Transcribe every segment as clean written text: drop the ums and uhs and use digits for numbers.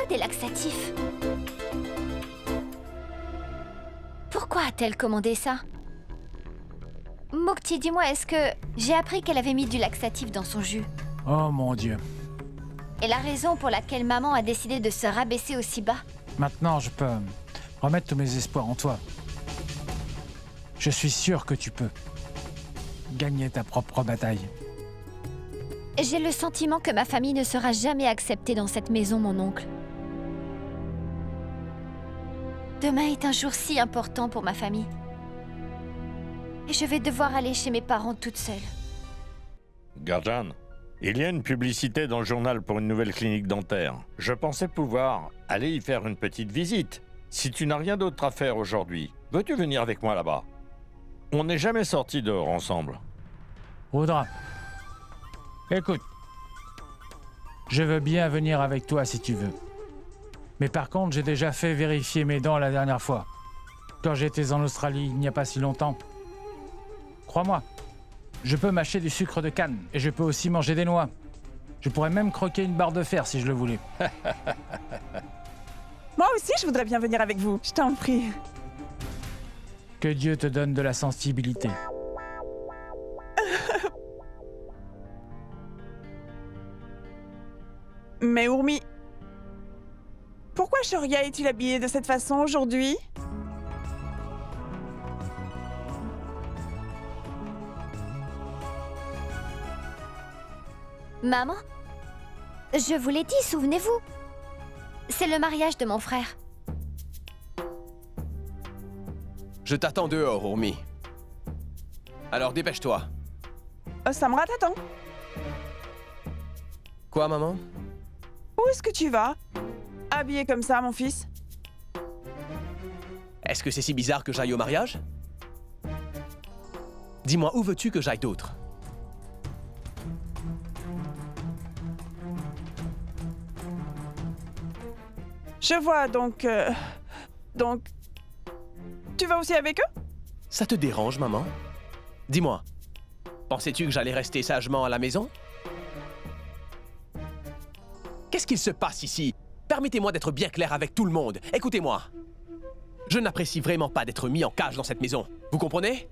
des laxatifs? Pourquoi a-t-elle commandé ça? Mukti, dis-moi, est-ce que j'ai appris qu'elle avait mis du laxatif dans son jus? Oh mon Dieu. Et la raison pour laquelle maman a décidé de se rabaisser aussi bas? Maintenant, je peux remettre tous mes espoirs en toi. Je suis sûr que tu peux gagner ta propre bataille. J'ai le sentiment que ma famille ne sera jamais acceptée dans cette maison, mon oncle. Demain est un jour si important pour ma famille. Et je vais devoir aller chez mes parents toute seule. Garjan, il y a une publicité dans le journal pour une nouvelle clinique dentaire. Je pensais pouvoir aller y faire une petite visite. Si tu n'as rien d'autre à faire aujourd'hui, veux-tu venir avec moi là-bas? On n'est jamais sortis dehors ensemble. Rudra, écoute, je veux bien venir avec toi si tu veux. Mais par contre, j'ai déjà fait vérifier mes dents la dernière fois. Quand j'étais en Australie, il n'y a pas si longtemps. Crois-moi, je peux mâcher du sucre de canne et je peux aussi manger des noix. Je pourrais même croquer une barre de fer si je le voulais. Moi aussi, je voudrais bien venir avec vous. Je t'en prie. Que Dieu te donne de la sensibilité. Mais Urmi, pourquoi Shoria est-il habillé de cette façon aujourd'hui? Maman? Je vous l'ai dit, souvenez-vous. C'est le mariage de mon frère. Je t'attends dehors, Urmi. Alors dépêche-toi. Samrat t'attend. Quoi, maman? Où est-ce que tu vas? Habillé comme ça, mon fils? Est-ce que c'est si bizarre que j'aille au mariage? Dis-moi, où veux-tu que j'aille d'autre? Je vois, donc... Tu vas aussi avec eux? Ça te dérange, maman? Dis-moi, pensais-tu que j'allais rester sagement à la maison? Qu'est-ce qu'il se passe ici? Permettez-moi d'être bien clair avec tout le monde. Écoutez-moi. Je n'apprécie vraiment pas d'être mis en cage dans cette maison. Vous comprenez?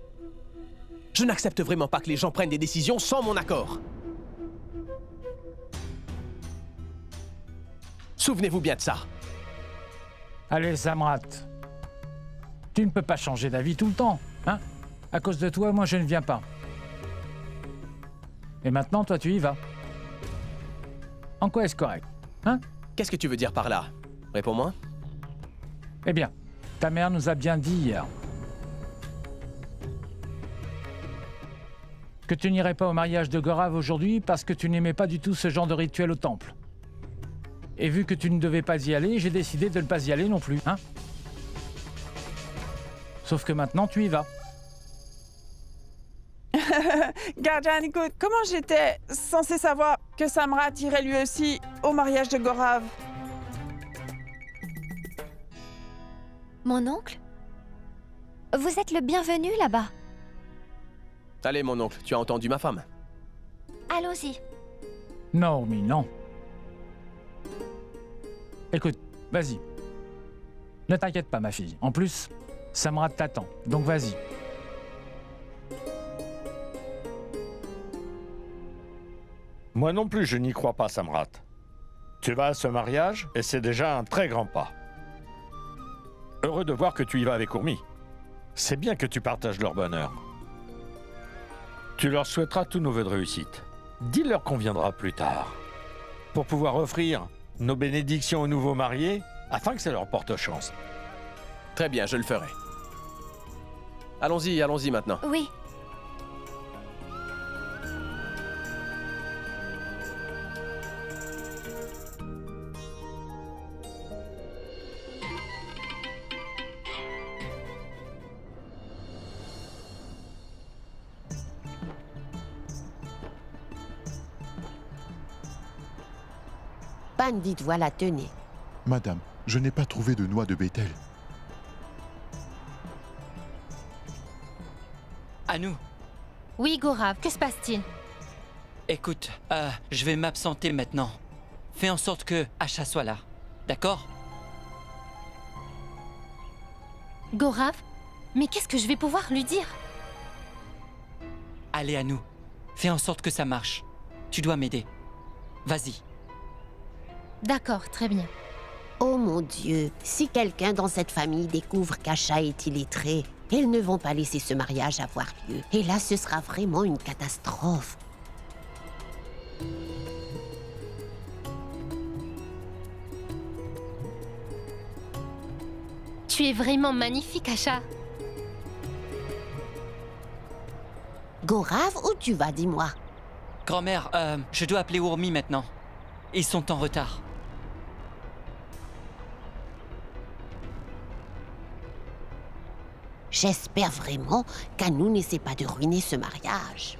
Je n'accepte vraiment pas que les gens prennent des décisions sans mon accord. Souvenez-vous bien de ça. Allez, Samrat. Tu ne peux pas changer d'avis tout le temps, hein? À cause de toi, moi, je ne viens pas. Et maintenant, toi, tu y vas. En quoi est-ce correct, hein? Qu'est-ce que tu veux dire par là? Réponds-moi. Eh bien, ta mère nous a bien dit hier que tu n'irais pas au mariage de Gorav aujourd'hui parce que tu n'aimais pas du tout ce genre de rituel au temple. Et vu que tu ne devais pas y aller, j'ai décidé de ne pas y aller non plus, hein? Sauf que maintenant, tu y vas. Garjan, écoute, comment j'étais censée savoir que Samrat irait lui aussi au mariage de Gorav? Mon oncle? Vous êtes le bienvenu là-bas. Allez, mon oncle, tu as entendu ma femme. Allons-y. Non, mais non. Écoute, vas-y. Ne t'inquiète pas, ma fille. En plus, Samrat t'attend, donc vas-y. Moi non plus, je n'y crois pas, Samrat. Tu vas à ce mariage et c'est déjà un très grand pas. Heureux de voir que tu y vas avec Urmi. C'est bien que tu partages leur bonheur. Tu leur souhaiteras tous nos vœux de réussite. Dis-leur qu'on viendra plus tard, pour pouvoir offrir nos bénédictions aux nouveaux mariés, afin que ça leur porte chance. Très bien, je le ferai. Allons-y maintenant. Oui. Pandit, voilà, tenez. Madame, je n'ai pas trouvé de noix de Bethel. À nous. Oui, Gorav, que se passe-t-il? Écoute, je vais m'absenter maintenant. Fais en sorte que Asha soit là. D'accord? Gaurav, mais qu'est-ce que je vais pouvoir lui dire? Allez, Anu. Fais en sorte que ça marche. Tu dois m'aider. Vas-y. D'accord, très bien. Oh mon Dieu, si quelqu'un dans cette famille découvre qu'Asha est illettrée, ils ne vont pas laisser ce mariage avoir lieu. Et là, ce sera vraiment une catastrophe. Tu es vraiment magnifique, Asha. Gaurav, où tu vas, dis-moi? Grand-mère, je dois appeler Urmi maintenant. Ils sont en retard. J'espère vraiment qu'Anu n'essaie pas de ruiner ce mariage.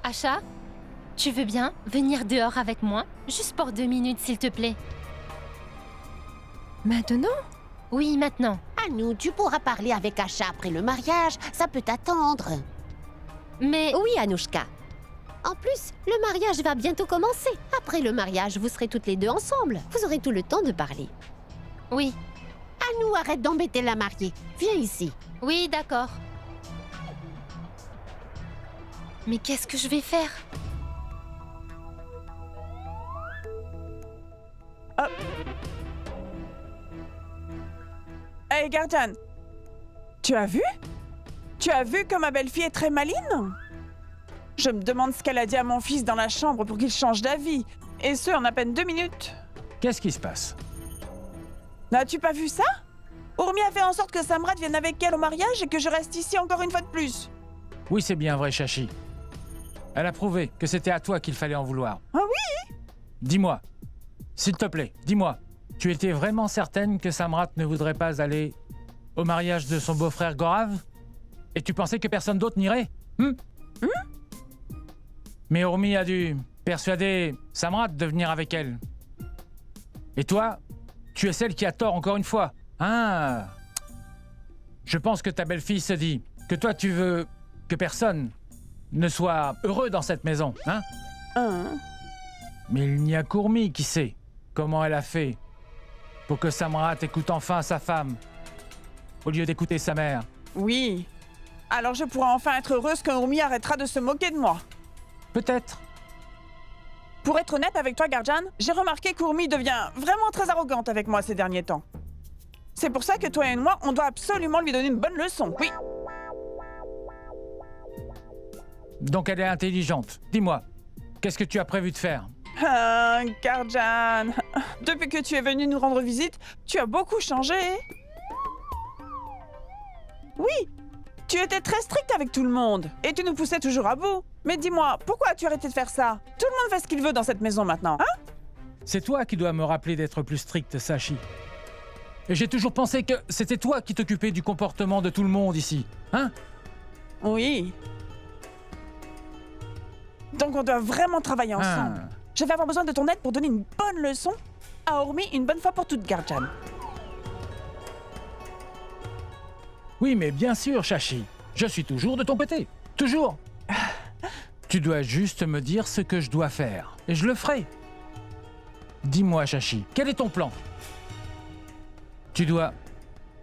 Asha, tu veux bien venir dehors avec moi? Juste pour 2 minutes, s'il te plaît. Maintenant? Oui, maintenant. Anu, tu pourras parler avec Asha après le mariage, ça peut attendre. Mais Oui, Anushka. En plus, le mariage va bientôt commencer. Après le mariage, vous serez toutes les deux ensemble. Vous aurez tout le temps de parler. oui, Anu, arrête d'embêter la mariée. Viens ici. oui, d'accord. Mais qu'est-ce que je vais faire? Hey, Garjan, tu as vu? Tu as vu que ma belle-fille est très maline? Je me demande ce qu'elle a dit à mon fils dans la chambre pour qu'il change d'avis. Et ce, en à peine 2 minutes. Qu'est-ce qui se passe? N'as-tu pas vu ça? Urmi a fait en sorte que Samrat vienne avec elle au mariage et que je reste ici encore une fois de plus. Oui, c'est bien vrai, Shashi. Elle a prouvé que c'était à toi qu'il fallait en vouloir. Ah oui? Dis-moi, s'il te plaît, dis-moi, tu étais vraiment certaine que Samrat ne voudrait pas aller au mariage de son beau-frère Gaurav? Et tu pensais que personne d'autre n'irait? Mais Urmi a dû persuader Samrat de venir avec elle. Et toi, tu es celle qui a tort encore une fois. Ah! Je pense que ta belle-fille se dit que toi tu veux que personne ne soit heureux dans cette maison, hein? Mais il n'y a qu'Urmi qui sait comment elle a fait pour que Samrat écoute enfin sa femme au lieu d'écouter sa mère. Oui. Alors je pourrai enfin être heureuse quand Urmi arrêtera de se moquer de moi. Peut-être. Pour être honnête avec toi, Garjan, j'ai remarqué qu'Urmi devient vraiment très arrogante avec moi ces derniers temps. C'est pour ça que toi et moi, on doit absolument lui donner une bonne leçon, oui. Donc elle est intelligente. Dis-moi, qu'est-ce que tu as prévu de faire? Ah, Garjan, depuis que tu es venu nous rendre visite, tu as beaucoup changé. Oui, tu étais très strict avec tout le monde et tu nous poussais toujours à bout. Mais dis-moi, pourquoi as-tu arrêté de faire ça? Tout le monde fait ce qu'il veut dans cette maison maintenant, hein? C'est toi qui dois me rappeler d'être plus strict, Sachi. Et j'ai toujours pensé que c'était toi qui t'occupais du comportement de tout le monde ici, hein? Oui. Donc on doit vraiment travailler ensemble. Je vais avoir besoin de ton aide pour donner une bonne leçon à Urmi une bonne fois pour toutes, Garjan. Oui, mais bien sûr, Shashi. Je suis toujours de ton côté. Toujours. Tu dois juste me dire ce que je dois faire. Et je le ferai. Dis-moi, Shashi, quel est ton plan? Tu dois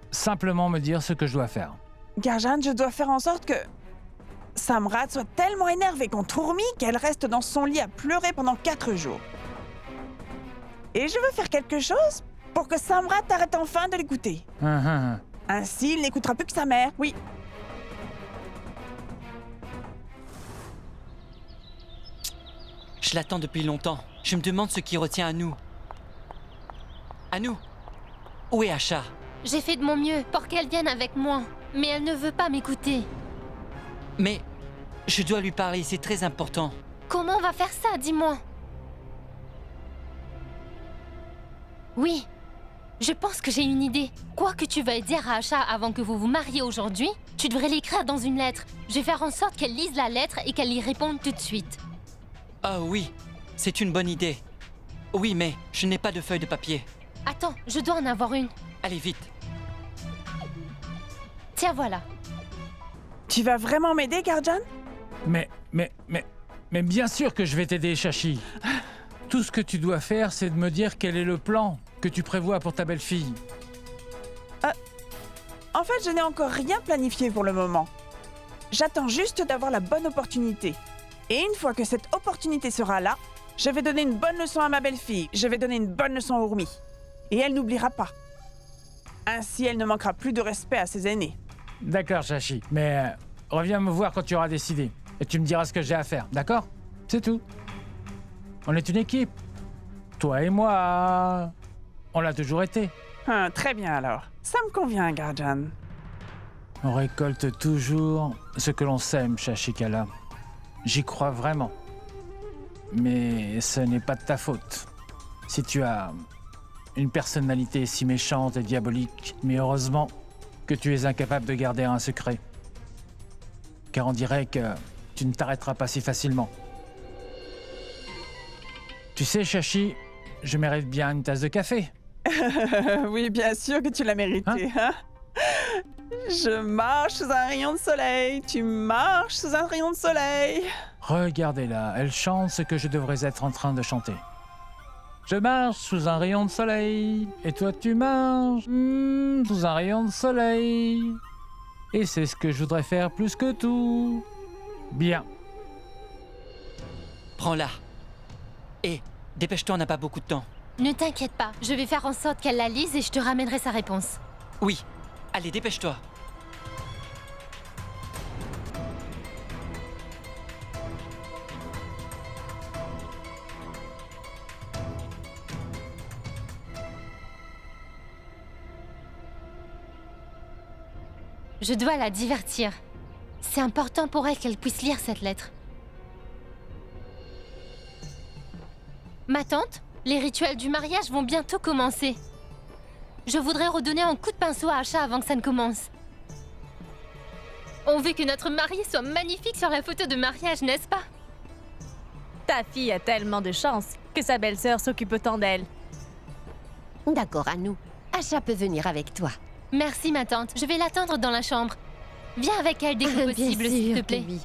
simplement me dire ce que je dois faire. Garjan, je dois faire en sorte que Samrat soit tellement énervée contre Urmi qu'elle reste dans son lit à pleurer pendant 4 jours. Et je veux faire quelque chose pour que Samrat arrête enfin de l'écouter. Ainsi, il n'écoutera plus que sa mère, oui. Je l'attends depuis longtemps. Je me demande ce qui retient Anu. Anu, où est Asha? J'ai fait de mon mieux pour qu'elle vienne avec moi, mais elle ne veut pas m'écouter. Mais je dois lui parler, c'est très important. Comment on va faire ça, dis-moi? Oui, je pense que j'ai une idée. Quoi que tu veuilles dire à Asha avant que vous vous mariez aujourd'hui, tu devrais l'écrire dans une lettre. Je vais faire en sorte qu'elle lise la lettre et qu'elle y réponde tout de suite. Ah oui, c'est une bonne idée. Oui, mais je n'ai pas de feuille de papier. Attends, je dois en avoir une. Allez, vite. Tiens, voilà. Tu vas vraiment m'aider, Garjan? Mais bien sûr que je vais t'aider, Shashi. Tout ce que tu dois faire, c'est de me dire quel est le plan que tu prévois pour ta belle-fille. En fait, je n'ai encore rien planifié pour le moment. J'attends juste d'avoir la bonne opportunité. Et une fois que cette opportunité sera là, je vais donner une bonne leçon à ma belle-fille. Je vais donner une bonne leçon à Urmi. Et elle n'oubliera pas. Ainsi, elle ne manquera plus de respect à ses aînés. D'accord, Shashi, mais reviens me voir quand tu auras décidé. Et tu me diras ce que j'ai à faire, d'accord? C'est tout. On est une équipe. Toi et moi, on l'a toujours été. Très bien alors. Ça me convient, Garjan. On récolte toujours ce que l'on sème, Shashikala. J'y crois vraiment. Mais ce n'est pas de ta faute. Si tu as une personnalité si méchante et diabolique, mais heureusement que tu es incapable de garder un secret. Car on dirait que tu ne t'arrêteras pas si facilement. Tu sais, Shashi, je mérite bien une tasse de café. Oui, bien sûr que tu l'as mérité. Hein? Je marche sous un rayon de soleil. Tu marches sous un rayon de soleil. Regardez-la, elle chante ce que je devrais être en train de chanter. Je marche sous un rayon de soleil, et toi tu marches sous un rayon de soleil. Et c'est ce que je voudrais faire plus que tout. Bien. Prends-la. Et dépêche-toi, on n'a pas beaucoup de temps. Ne t'inquiète pas, je vais faire en sorte qu'elle la lise et je te ramènerai sa réponse. Oui. Allez, dépêche-toi. Je dois la divertir. C'est important pour elle qu'elle puisse lire cette lettre. Ma tante, les rituels du mariage vont bientôt commencer. Je voudrais redonner un coup de pinceau à Asha avant que ça ne commence. On veut que notre mariée soit magnifique sur la photo de mariage, n'est-ce pas? Ta fille a tellement de chance que sa belle-sœur s'occupe tant d'elle. D'accord, Anou. Asha peut venir avec toi. Merci, ma tante. Je vais l'attendre dans la chambre. Viens avec elle dès que possible, Bien s'il te sûr plaît. que oui.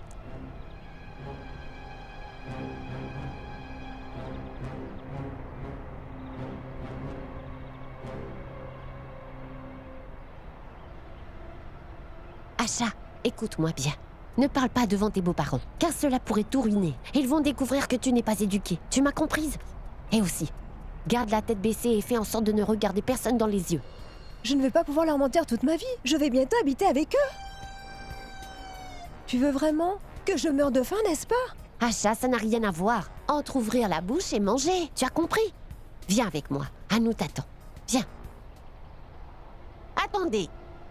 Asha, écoute-moi bien. Ne parle pas devant tes beaux-parents, car cela pourrait tout ruiner. Ils vont découvrir que tu n'es pas éduquée. Tu m'as comprise? Et aussi, garde la tête baissée et fais en sorte de ne regarder personne dans les yeux. Je ne vais pas pouvoir leur mentir toute ma vie. Je vais bientôt habiter avec eux. Tu veux vraiment que je meure de faim, n'est-ce pas? Asha, ça n'a rien à voir. Entre ouvrir la bouche et manger. Tu as compris? Viens avec moi. Anou t'attend. Viens. Attendez.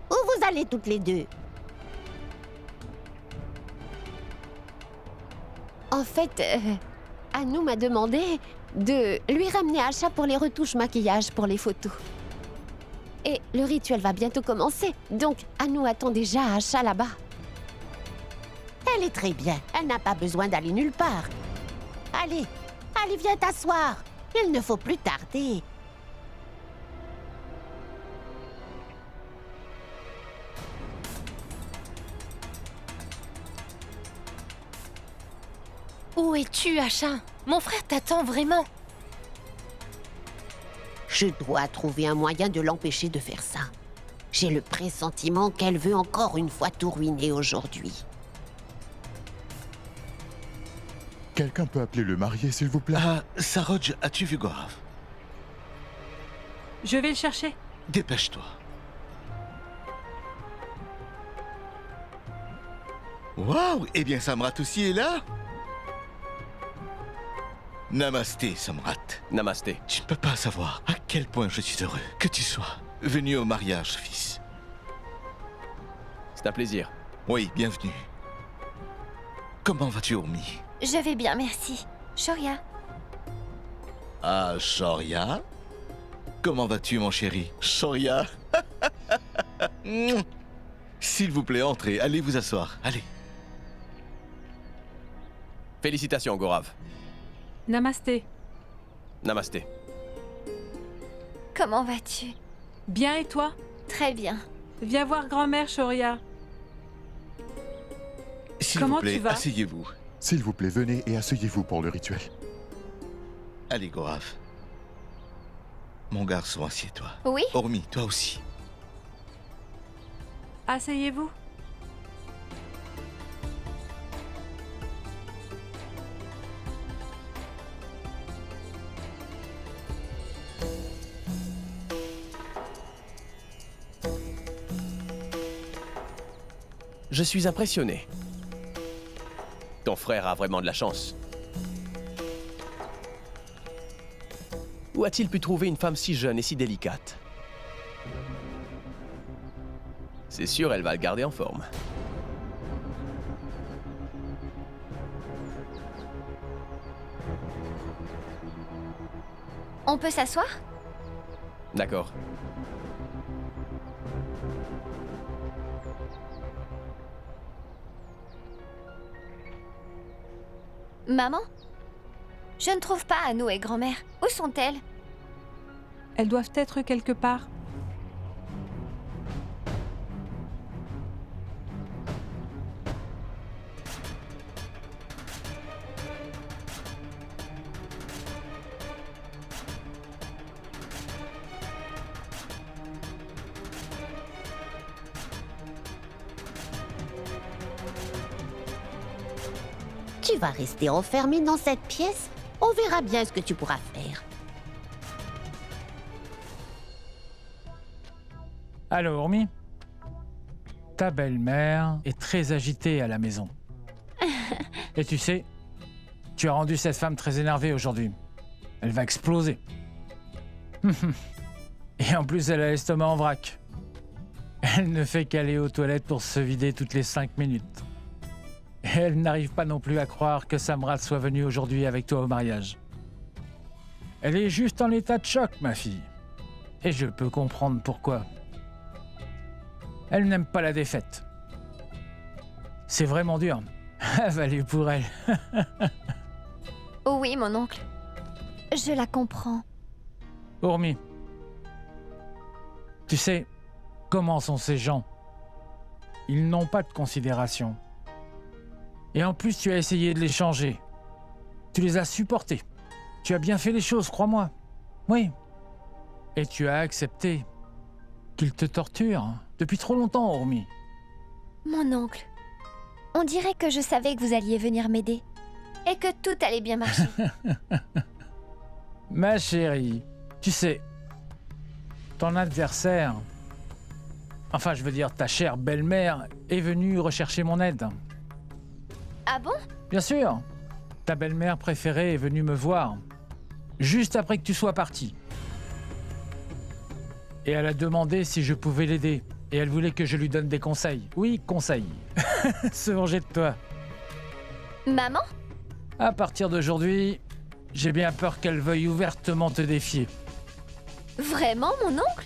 Où vous allez toutes les deux? En fait, Anou m'a demandé de lui ramener Asha pour les retouches maquillage pour les photos. Et le rituel va bientôt commencer, donc Anou attend déjà Asha là-bas. Elle est très bien, elle n'a pas besoin d'aller nulle part. Allez, allez, viens t'asseoir. Il ne faut plus tarder. Où es-tu, Asha? Mon frère t'attend vraiment. Je dois trouver un moyen de l'empêcher de faire ça. J'ai le pressentiment qu'elle veut encore une fois tout ruiner aujourd'hui. Quelqu'un peut appeler le marié, s'il vous plaît? Saroj, as-tu vu Gaurav? Je vais le chercher. Dépêche-toi. Waouh! Eh bien, Samrat aussi est là? Namasté, Samrat. Namasté. Tu ne peux pas savoir à quel point je suis heureux que tu sois venu au mariage, fils. C'est un plaisir. Oui, bienvenue. Comment vas-tu, Urmi? Je vais bien, merci. Shoria. Ah, Shoria? Comment vas-tu, mon chéri? Shoria? S'il vous plaît, entrez. Allez vous asseoir. Allez. Félicitations, Gaurav. Namasté. Namasté. Comment vas-tu? Bien et toi? Très bien. Viens voir grand-mère Shoria. S'il Comment vous plaît, tu vas? asseyez-vous. S'il vous plaît, venez et asseyez-vous pour le rituel. Allez, Gorav. Mon garçon, assieds-toi. Oui? Hormis, toi aussi. Asseyez-vous. Je suis impressionné. Ton frère a vraiment de la chance. Où a-t-il pu trouver une femme si jeune et si délicate? C'est sûr, elle va le garder en forme. On peut s'asseoir? D'accord. Maman? Je ne trouve pas Anou et grand-mère. Où sont-elles? Elles doivent être quelque part. Tu vas rester enfermé dans cette pièce? On verra bien ce que tu pourras faire. Allô, Hormis? Ta belle-mère est très agitée à la maison. Et tu sais, tu as rendu cette femme très énervée aujourd'hui. Elle va exploser. Et en plus, elle a l'estomac en vrac. Elle ne fait qu'aller aux toilettes pour se vider toutes les 5 minutes. Et elle n'arrive pas non plus à croire que Samrat soit venu aujourd'hui avec toi au mariage. Elle est juste en état de choc, ma fille. Et je peux comprendre pourquoi. Elle n'aime pas la défaite. C'est vraiment dur. Avaler pour elle. Oui, mon oncle. Je la comprends. Hormis. Tu sais, comment sont ces gens? Ils n'ont pas de considération. Et en plus, tu as essayé de les changer. Tu les as supportés. Tu as bien fait les choses, crois-moi. Oui. Et tu as accepté qu'ils te torturent depuis trop longtemps, Hormis. Mon oncle, on dirait que je savais que vous alliez venir m'aider. Et que tout allait bien marcher. Ma chérie, tu sais, ton adversaire, enfin je veux dire ta chère belle-mère, est venue rechercher mon aide. Ah bon? Bien sûr, ta belle-mère préférée est venue me voir, juste après que tu sois parti. Et elle a demandé si je pouvais l'aider, et elle voulait que je lui donne des conseils. Oui, conseils. Se venger de toi. Maman? À partir d'aujourd'hui, j'ai bien peur qu'elle veuille ouvertement te défier. Vraiment, mon oncle?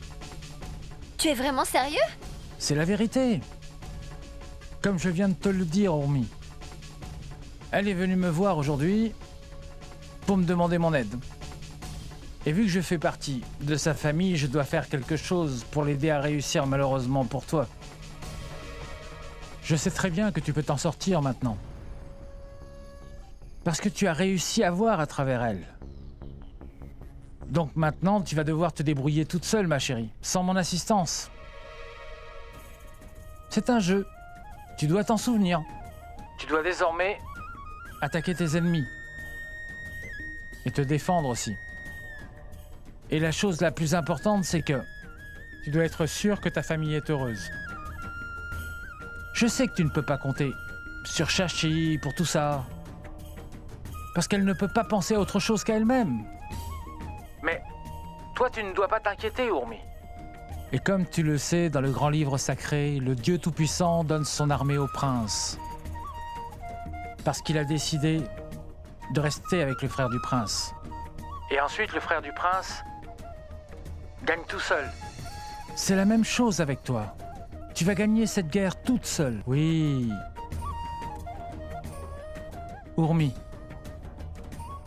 Tu es vraiment sérieux? C'est la vérité. Comme je viens de te le dire, Hormis. Elle est venue me voir aujourd'hui pour me demander mon aide. Et vu que je fais partie de sa famille, je dois faire quelque chose pour l'aider à réussir, malheureusement pour toi. Je sais très bien que tu peux t'en sortir maintenant. Parce que tu as réussi à voir à travers elle. Donc maintenant, tu vas devoir te débrouiller toute seule, ma chérie, sans mon assistance. C'est un jeu. Tu dois t'en souvenir. Tu dois désormais attaquer tes ennemis. Et te défendre aussi. Et la chose la plus importante, c'est que tu dois être sûr que ta famille est heureuse. Je sais que tu ne peux pas compter sur Shachi pour tout ça. Parce qu'elle ne peut pas penser à autre chose qu'à elle-même. Mais toi, tu ne dois pas t'inquiéter, Hormis. Et comme tu le sais, dans le grand livre sacré, le Dieu Tout-Puissant donne son armée au prince. Parce qu'il a décidé de rester avec le frère du prince. Et ensuite, le frère du prince gagne tout seul. C'est la même chose avec toi. Tu vas gagner cette guerre toute seule. Oui. Hormis.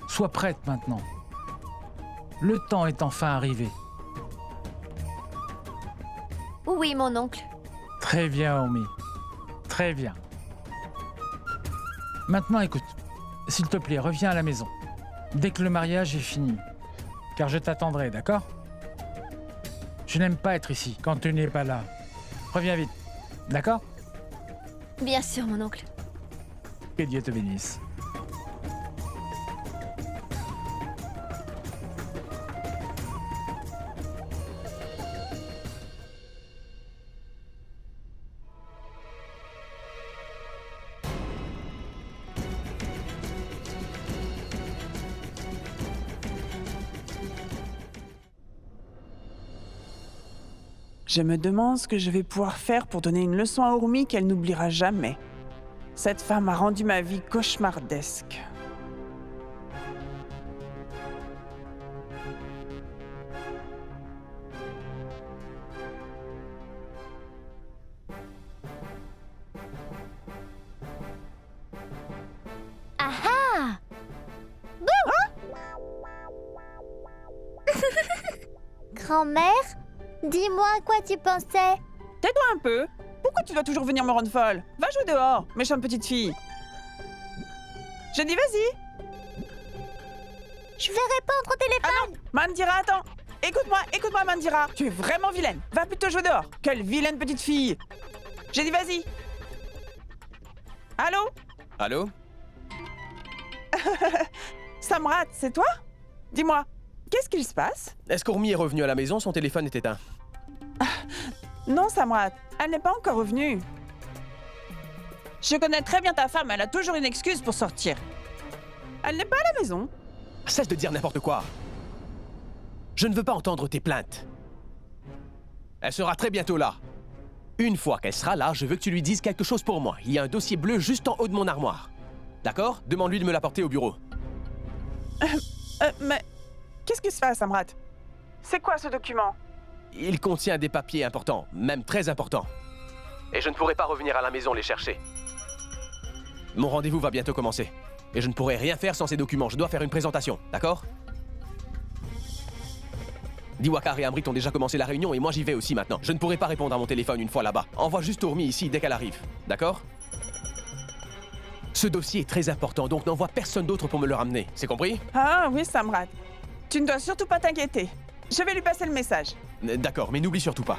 Sois prête maintenant. Le temps est enfin arrivé. Oui, mon oncle. Très bien, Hormis. Très bien. Maintenant, écoute. S'il te plaît, reviens à la maison. dès que le mariage est fini. Car je t'attendrai, d'accord? Je n'aime pas être ici quand tu n'es pas là. Reviens vite, d'accord? Bien sûr, mon oncle. Que Dieu te bénisse. Je me demande ce que je vais pouvoir faire pour donner une leçon à Urmi qu'elle n'oubliera jamais. Cette femme a rendu ma vie cauchemardesque. Ah ah! Grand-mère, dis-moi à quoi tu pensais. Tais-toi un peu. Pourquoi tu dois toujours venir me rendre folle? Va jouer dehors, méchante petite fille. J'ai dit vas-y. Je vais répondre au téléphone. Ah non, Mandira, attends. Écoute-moi, Mandira. Tu es vraiment vilaine. Va plutôt jouer dehors. Quelle vilaine petite fille. J'ai dit vas-y. Allô? Allô? Samrat, c'est toi? Dis-moi, qu'est-ce qu'il se passe? Est-ce qu'Urmi est revenue à la maison? Son téléphone est éteint. Non, Samrat, elle n'est pas encore revenue. Je connais très bien ta femme, elle a toujours une excuse pour sortir. Elle n'est pas à la maison. Cesse de dire n'importe quoi. Je ne veux pas entendre tes plaintes. Elle sera très bientôt là. Une fois qu'elle sera là, je veux que tu lui dises quelque chose pour moi. Il y a un dossier bleu juste en haut de mon armoire. D'accord? Demande-lui de me l'apporter au bureau. Mais qu'est-ce qui se passe, Samrat? C'est quoi ce document? Il contient des papiers importants, même très importants. Et je ne pourrai pas revenir à la maison les chercher. Mon rendez-vous va bientôt commencer. Et je ne pourrai rien faire sans ces documents. Je dois faire une présentation, d'accord? Diwakar et Amrit ont déjà commencé la réunion et moi j'y vais aussi maintenant. Je ne pourrai pas répondre à mon téléphone une fois là-bas. Envoie juste Urmi ici dès qu'elle arrive, d'accord? Ce dossier est très important, donc n'envoie personne d'autre pour me le ramener. C'est compris? Ah oui, Samrat. Tu ne dois surtout pas t'inquiéter. Je vais lui passer le message. D'accord, mais n'oublie surtout pas.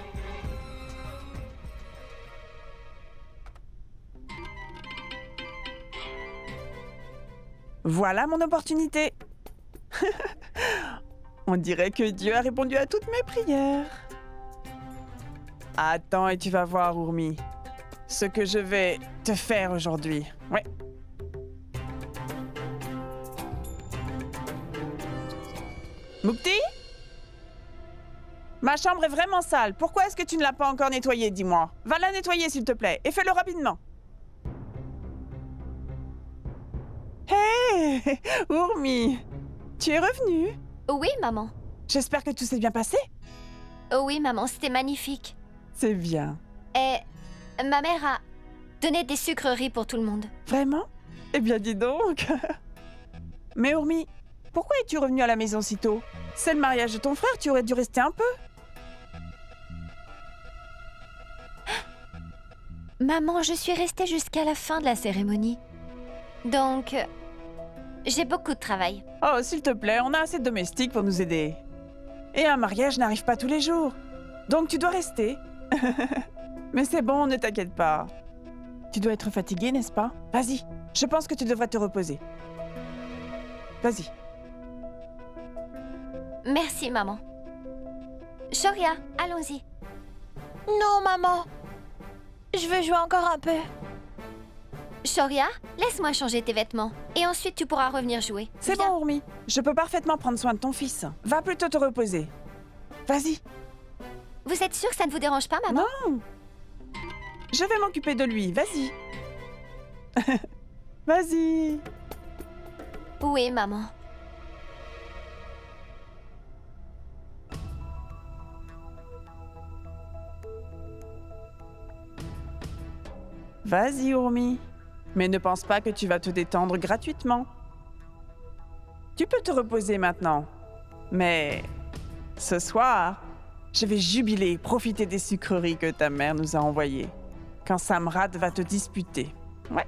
Voilà mon opportunité. On dirait que Dieu a répondu à toutes mes prières. Attends et tu vas voir, Urmi, ce que je vais te faire aujourd'hui. Ouais. Mukti? Ma chambre est vraiment sale. Pourquoi est-ce que tu ne l'as pas encore nettoyée, dis-moi? Va la nettoyer, s'il te plaît, et fais-le rapidement. Hé, Urmi, tu es revenue? Oui, maman. J'espère que tout s'est bien passé. Oui, maman, c'était magnifique. C'est bien. Et ma mère a donné des sucreries pour tout le monde. Vraiment? Eh bien, dis donc. Mais Urmi, pourquoi es-tu revenue à la maison si tôt? C'est le mariage de ton frère, tu aurais dû rester un peu. Maman, je suis restée jusqu'à la fin de la cérémonie. Donc, j'ai beaucoup de travail. Oh, s'il te plaît, on a assez de domestiques pour nous aider. Et un mariage n'arrive pas tous les jours. Donc tu dois rester. Mais c'est bon, ne t'inquiète pas. Tu dois être fatiguée, n'est-ce pas? Vas-y, je pense que tu devrais te reposer. Vas-y. Merci, maman. Shoria, allons-y. Non, maman. Je veux jouer encore un peu. Shoria, laisse-moi changer tes vêtements. Et ensuite, tu pourras revenir jouer. C'est Viens. bon, Urmi. Je peux parfaitement prendre soin de ton fils. Va plutôt te reposer. Vas-y. Vous êtes sûre que ça ne vous dérange pas, maman? Non. Je vais m'occuper de lui. Vas-y. Vas-y. Oui, maman. Vas-y, Urmi. Mais ne pense pas que tu vas te détendre gratuitement. Tu peux te reposer maintenant. Mais ce soir, je vais jubiler, profiter des sucreries que ta mère nous a envoyées. Quand Samrat va te disputer. Ouais.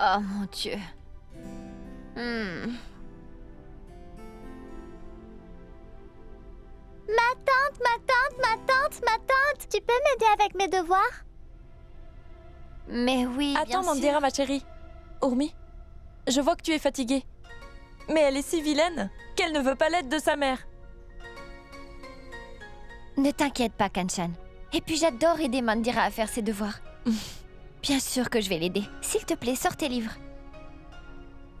Oh mon Dieu. Ma tante, tu peux m'aider avec mes devoirs? Mais oui, bien Attends, sûr. Mandira, ma chérie. Urmi, je vois que tu es fatiguée. Mais elle est si vilaine qu'elle ne veut pas l'aide de sa mère. Ne t'inquiète pas, Kanchan. Et puis j'adore aider Mandira à faire ses devoirs. Bien sûr que je vais l'aider. S'il te plaît, sors tes livres.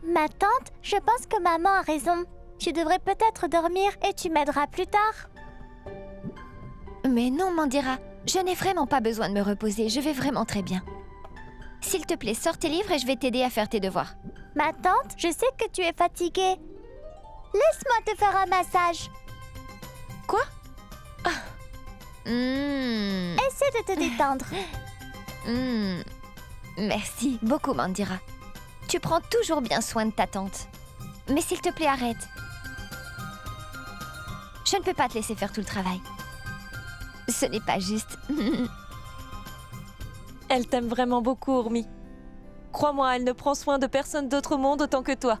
Ma tante, je pense que maman a raison. Tu devrais peut-être dormir et tu m'aideras plus tard. Mais non, Mandira. Je n'ai vraiment pas besoin de me reposer. Je vais vraiment très bien. S'il te plaît, sors tes livres et je vais t'aider à faire tes devoirs. Ma tante, je sais que tu es fatiguée. Laisse-moi te faire un massage. Quoi? Essaie de te détendre. Merci beaucoup, Mandira. Tu prends toujours bien soin de ta tante. Mais s'il te plaît, arrête. Je ne peux pas te laisser faire tout le travail. Ce n'est pas juste. Elle t'aime vraiment beaucoup, Urmi. Crois-moi, elle ne prend soin de personne d'autre au monde autant que toi.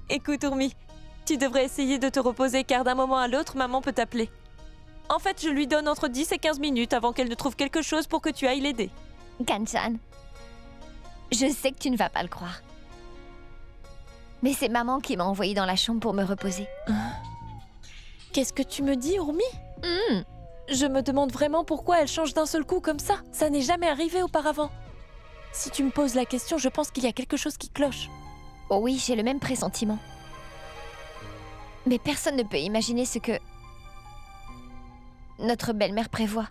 Écoute, Urmi, tu devrais essayer de te reposer car d'un moment à l'autre, maman peut t'appeler. En fait, je lui donne entre 10 et 15 minutes avant qu'elle ne trouve quelque chose pour que tu ailles l'aider. Kanchan, je sais que tu ne vas pas le croire. Mais c'est maman qui m'a envoyée dans la chambre pour me reposer. Qu'est-ce que tu me dis, Urmi? Je me demande vraiment pourquoi elle change d'un seul coup comme ça. Ça n'est jamais arrivé auparavant. Si tu me poses la question, je pense qu'il y a quelque chose qui cloche. Oh oui, j'ai le même pressentiment. Mais personne ne peut imaginer ce que notre belle-mère prévoit.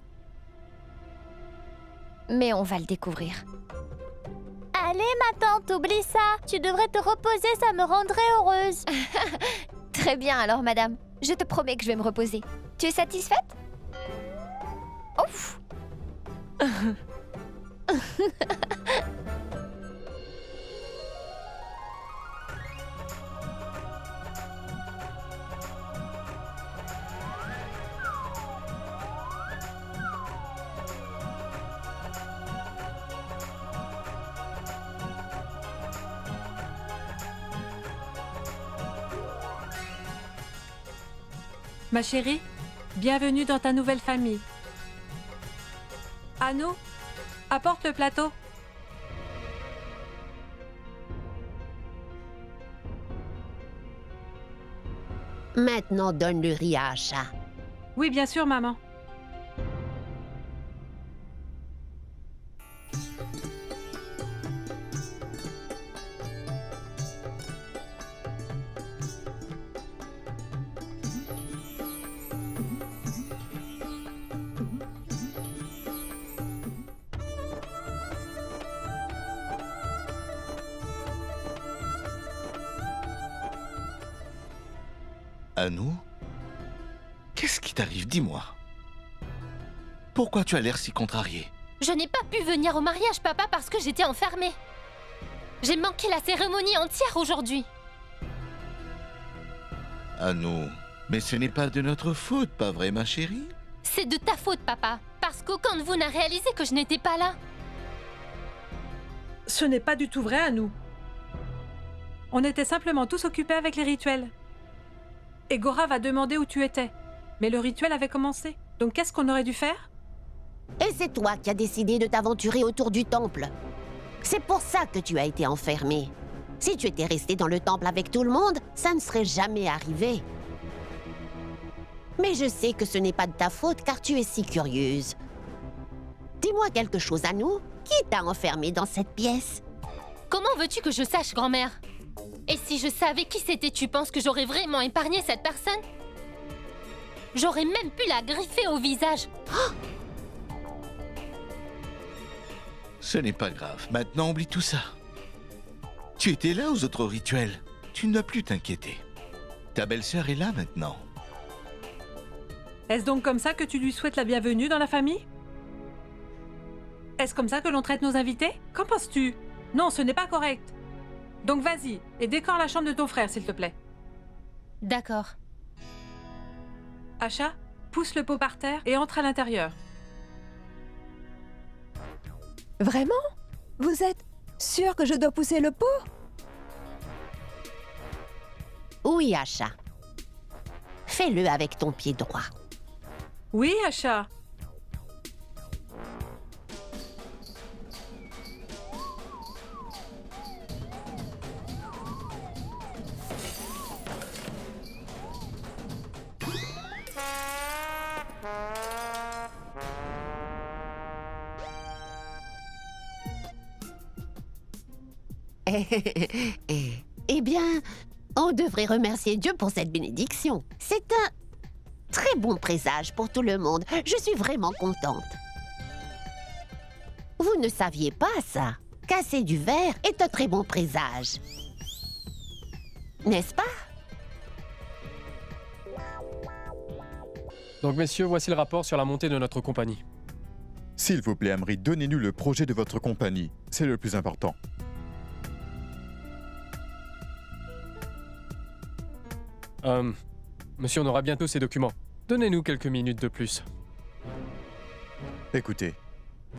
Mais on va le découvrir. Allez, ma tante, oublie ça. Tu devrais te reposer, ça me rendrait heureuse. Très bien alors, madame. Je te promets que je vais me reposer. Tu es satisfaite? Ouf. Ma chérie, bienvenue dans ta nouvelle famille. Anu, apporte le plateau. Maintenant, donne le riz à Asha. Oui, bien sûr, maman. Anu? Qu'est-ce qui t'arrive? Dis-moi. Pourquoi tu as l'air si contrarié? Je n'ai pas pu venir au mariage, papa, parce que j'étais enfermée. J'ai manqué la cérémonie entière aujourd'hui. Anu, mais ce n'est pas de notre faute, pas vrai, ma chérie? C'est de ta faute, papa, parce qu'aucun de vous n'a réalisé que je n'étais pas là. Ce n'est pas du tout vrai, Anu. On était simplement tous occupés avec les rituels. Et Gorav a demandé où tu étais. Mais le rituel avait commencé. Donc qu'est-ce qu'on aurait dû faire? Et c'est toi qui as décidé de t'aventurer autour du temple. C'est pour ça que tu as été enfermé. Si tu étais resté dans le temple avec tout le monde, ça ne serait jamais arrivé. Mais je sais que ce n'est pas de ta faute car tu es si curieuse. Dis-moi quelque chose, Anu. Qui t'a enfermé dans cette pièce? Comment veux-tu que je sache, grand-mère? Et si je savais qui c'était, tu penses que j'aurais vraiment épargné cette personne? J'aurais même pu la griffer au visage. Oh! Ce n'est pas grave. Maintenant, oublie tout ça. Tu étais là aux autres rituels. Tu ne dois plus t'inquiéter. Ta belle-sœur est là maintenant. Est-ce donc comme ça que tu lui souhaites la bienvenue dans la famille? Est-ce comme ça que l'on traite nos invités? Qu'en penses-tu? Non, ce n'est pas correct. Donc vas-y, et décore la chambre de ton frère, s'il te plaît. D'accord. Asha, pousse le pot par terre et entre à l'intérieur. Vraiment? Vous êtes sûr que je dois pousser le pot? Oui, Asha. Fais-le avec ton pied droit. Oui, Asha. Eh bien, on devrait remercier Dieu pour cette bénédiction. C'est un très bon présage pour tout le monde. Je suis vraiment contente. Vous ne saviez pas ça? Casser du verre est un très bon présage. N'est-ce pas? Donc messieurs, voici le rapport sur la montée de notre compagnie. S'il vous plaît, Amri, donnez-nous le projet de votre compagnie. C'est le plus important. Monsieur, on aura bientôt ces documents. Donnez-nous quelques minutes de plus. Écoutez,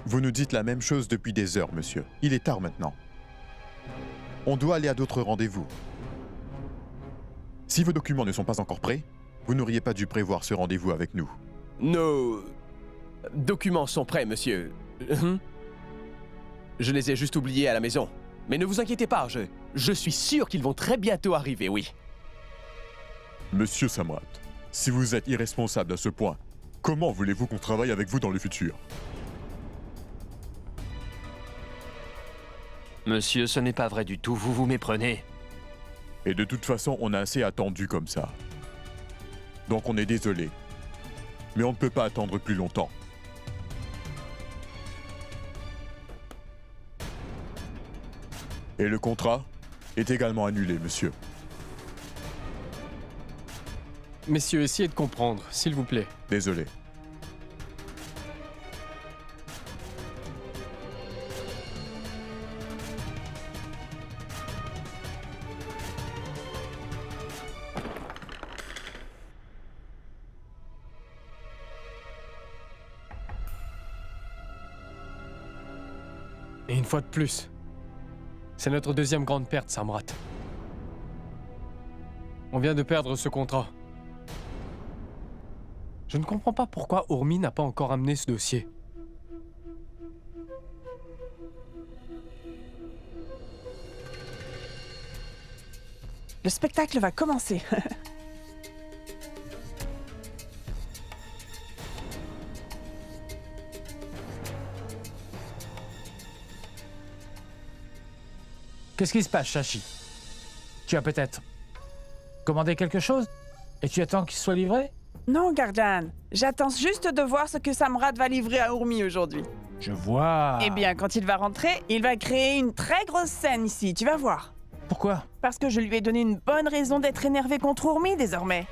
vous nous dites la même chose depuis des heures, monsieur. Il est tard maintenant. On doit aller à d'autres rendez-vous. Si vos documents ne sont pas encore prêts, vous n'auriez pas dû prévoir ce rendez-vous avec nous. Nos documents sont prêts, monsieur. Je les ai juste oubliés à la maison. Mais ne vous inquiétez pas, je suis sûr qu'ils vont très bientôt arriver, oui. Monsieur Samrat, si vous êtes irresponsable à ce point, comment voulez-vous qu'on travaille avec vous dans le futur? Monsieur, ce n'est pas vrai du tout, vous vous méprenez. Et de toute façon, on a assez attendu comme ça. Donc on est désolé. Mais on ne peut pas attendre plus longtemps. Et le contrat est également annulé, monsieur. Messieurs, essayez de comprendre, s'il vous plaît. Désolé. Et une fois de plus, c'est notre deuxième grande perte, Samrat. On vient de perdre ce contrat. Je ne comprends pas pourquoi Urmi n'a pas encore amené ce dossier. Le spectacle va commencer. Qu'est-ce qui se passe, Shashi? Tu as peut-être commandé quelque chose? Et tu attends qu'il soit livré? Non, Guardian. J'attends juste de voir ce que Samrat va livrer à Urmi aujourd'hui. Je vois. Eh bien, quand il va rentrer, il va créer une très grosse scène ici, tu vas voir. Pourquoi? Parce que je lui ai donné une bonne raison d'être énervé contre Urmi désormais.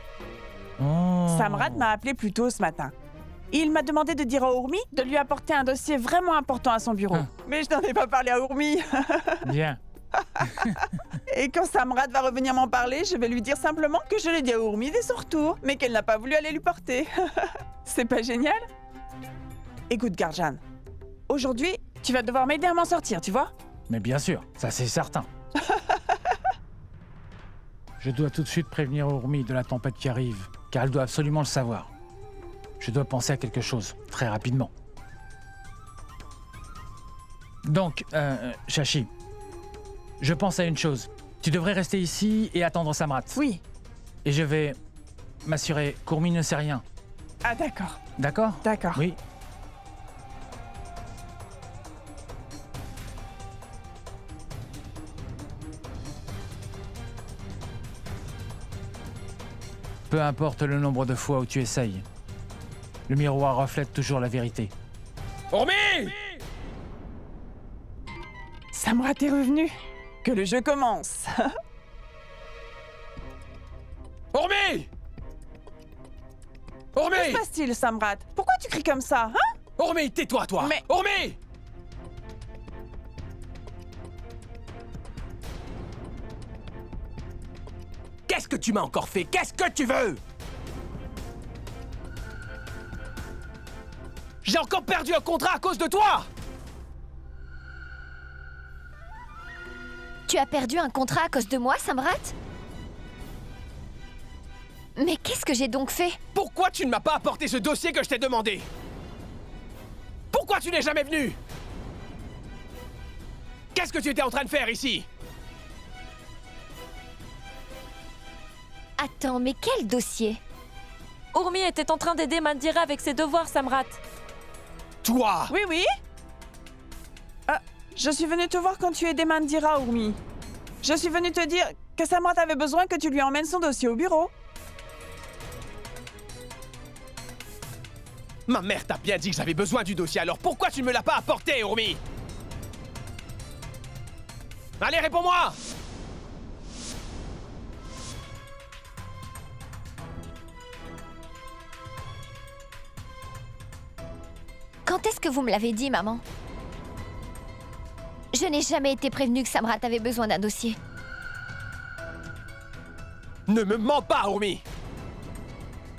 Samrat m'a appelé plus tôt ce matin. Il m'a demandé de dire à Urmi de lui apporter un dossier vraiment important à son bureau. Mais je n'en ai pas parlé à Urmi. Bien. Et quand Samrat va revenir m'en parler, je vais lui dire simplement que je l'ai dit à Urmi dès son retour, mais qu'elle n'a pas voulu aller lui porter. C'est pas génial? Écoute, Guardian, aujourd'hui, tu vas devoir m'aider à m'en sortir, tu vois? Mais bien sûr, ça c'est certain. Je dois tout de suite prévenir Urmi de la tempête qui arrive, car elle doit absolument le savoir. Je dois penser à quelque chose, très rapidement. Donc, Shashi, je pense à une chose. Tu devrais rester ici et attendre Samrat. Oui. Et je vais m'assurer qu'Urmi ne sait rien. Ah, d'accord. D'accord? D'accord. Oui. Peu importe le nombre de fois où tu essayes, le miroir reflète toujours la vérité. Urmi! Samrat est revenu. Que le jeu commence. Urmi! Urmi! Que se passe-t-il, Samrat? Pourquoi tu cries comme ça, hein? Urmi, tais-toi, toi! Mais... Urmi! Qu'est-ce que tu m'as encore fait? Qu'est-ce que tu veux? J'ai encore perdu un contrat à cause de toi! Tu as perdu un contrat à cause de moi, Samrat? Mais qu'est-ce que j'ai donc fait? Pourquoi tu ne m'as pas apporté ce dossier que je t'ai demandé? Pourquoi tu n'es jamais venu? Qu'est-ce que tu étais en train de faire ici? Attends, mais quel dossier? Urmi était en train d'aider Mandira avec ses devoirs, Samrat. Toi! Oui, oui. Je suis venue te voir quand tu aidais Mandira, Urmi. Je suis venue te dire que Samrat avait besoin que tu lui emmènes son dossier au bureau. Ma mère t'a bien dit que j'avais besoin du dossier, alors pourquoi tu ne me l'as pas apporté, Urmi? Allez, réponds-moi! Quand est-ce que vous me l'avez dit, maman? Je n'ai jamais été prévenue que Samrat avait besoin d'un dossier. Ne me mens pas, Urmi!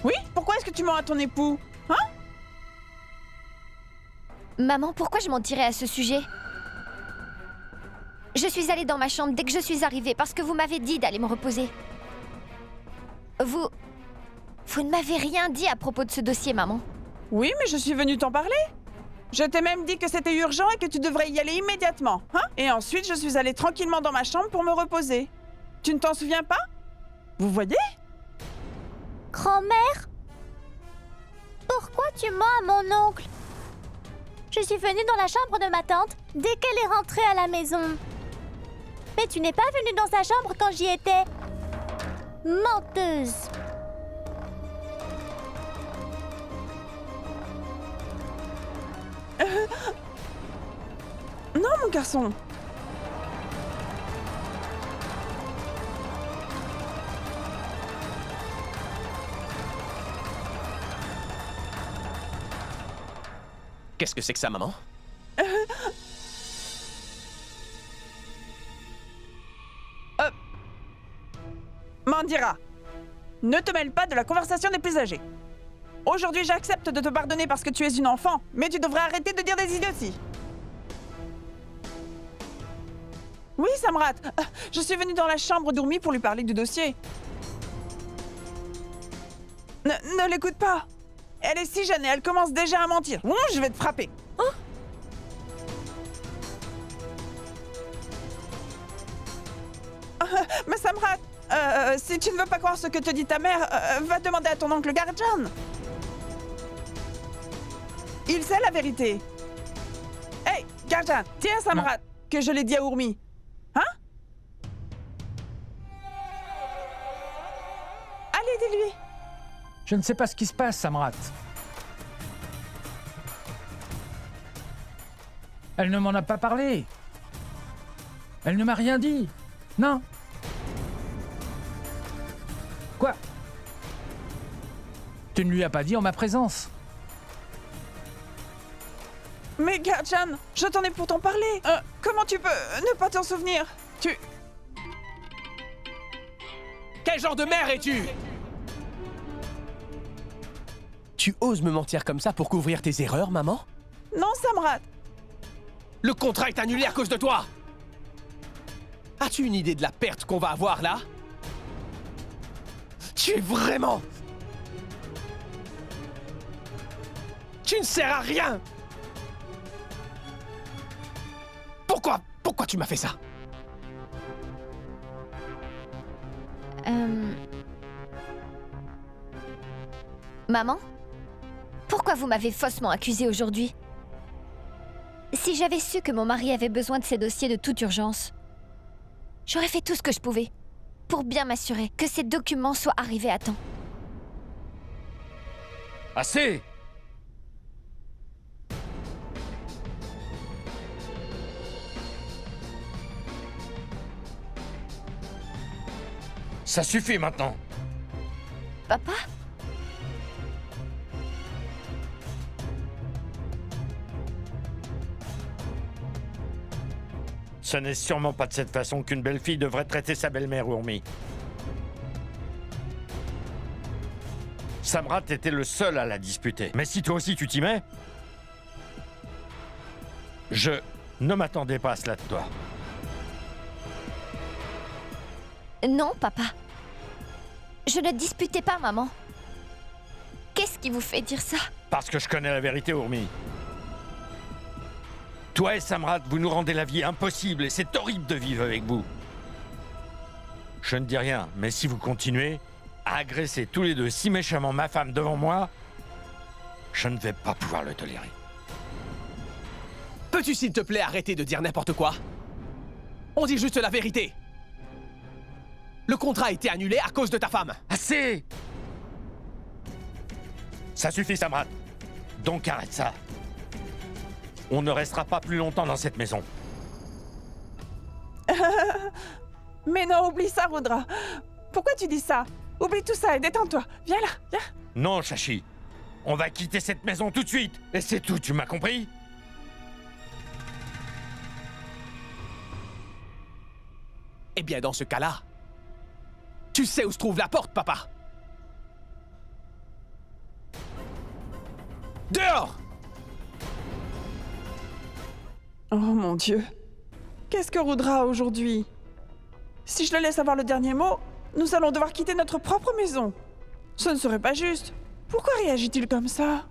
Oui? Pourquoi est-ce que tu mens à ton époux? Hein? Maman, pourquoi je mentirais à ce sujet? Je suis allée dans ma chambre dès que je suis arrivée parce que vous m'avez dit d'aller me reposer. Vous ne m'avez rien dit à propos de ce dossier, maman. Oui, mais je suis venue t'en parler. Je t'ai même dit que c'était urgent et que tu devrais y aller immédiatement. Hein? Et ensuite, je suis allée tranquillement dans ma chambre pour me reposer. Tu ne t'en souviens pas? Vous voyez? Grand-mère? Pourquoi tu mens à mon oncle? Je suis venue dans la chambre de ma tante dès qu'elle est rentrée à la maison. Mais tu n'es pas venue dans sa chambre quand j'y étais. Menteuse. Non, mon garçon. Qu'est-ce que c'est que ça, maman? Mandira, ne te mêle pas de la conversation des plus âgés. Aujourd'hui, j'accepte de te pardonner parce que tu es une enfant, mais tu devrais arrêter de dire des idioties. Oui, Samrat, je suis venue dans la chambre d'Urmi pour lui parler du dossier. Ne l'écoute pas. Elle est si jeune et elle commence déjà à mentir. Je vais te frapper. Mais Samrat, si tu ne veux pas croire ce que te dit ta mère, va demander à ton oncle Garjan. Il sait la vérité. Hey, Garjan, tiens Samrat, que je l'ai dit à Urmi. Hein? Allez, dis-lui. Je ne sais pas ce qui se passe, Samrat. Elle ne m'en a pas parlé. Elle ne m'a rien dit. Non. Quoi? Tu ne lui as pas dit en ma présence? Mais Garjan, je t'en ai pourtant parlé. Comment tu peux ne pas t'en souvenir? Quel genre de mère es-tu? Tu oses me mentir comme ça pour couvrir tes erreurs, maman? Non, Samrat. Le contrat est annulé à cause de toi! As-tu une idée de la perte qu'on va avoir là? Tu es vraiment... Tu ne sers à rien! Pourquoi tu m'as fait ça? Maman? Pourquoi vous m'avez faussement accusée aujourd'hui? Si j'avais su que mon mari avait besoin de ces dossiers de toute urgence, j'aurais fait tout ce que je pouvais pour bien m'assurer que ces documents soient arrivés à temps. Assez! Ça suffit maintenant. Papa? Ce n'est sûrement pas de cette façon qu'une belle fille devrait traiter sa belle-mère, Urmi. Samrat était le seul à la disputer. Mais si toi aussi tu t'y mets, Je ne m'attendais pas à cela de toi. Non, papa. Je ne disputais pas, maman. Qu'est-ce qui vous fait dire ça? Parce que je connais la vérité, Urmi. Toi et Samrat, vous nous rendez la vie impossible et c'est horrible de vivre avec vous. Je ne dis rien, mais si vous continuez à agresser tous les deux si méchamment ma femme devant moi, je ne vais pas pouvoir le tolérer. Peux-tu s'il te plaît arrêter de dire n'importe quoi? On dit juste la vérité. Le contrat a été annulé à cause de ta femme. Assez! Ça suffit, Samrat. Donc arrête ça. On ne restera pas plus longtemps dans cette maison. Mais non, oublie ça, Rudra. Pourquoi tu dis ça? Oublie tout ça et détends-toi. Viens là, viens. Non, Shashi. On va quitter cette maison tout de suite. Et c'est tout, tu m'as compris? Eh bien, dans ce cas-là, tu sais où se trouve la porte, papa. Dehors! Oh mon Dieu. Qu'est-ce que Rudra a aujourd'hui? Si je le laisse avoir le dernier mot, nous allons devoir quitter notre propre maison. Ce ne serait pas juste. Pourquoi réagit-il comme ça?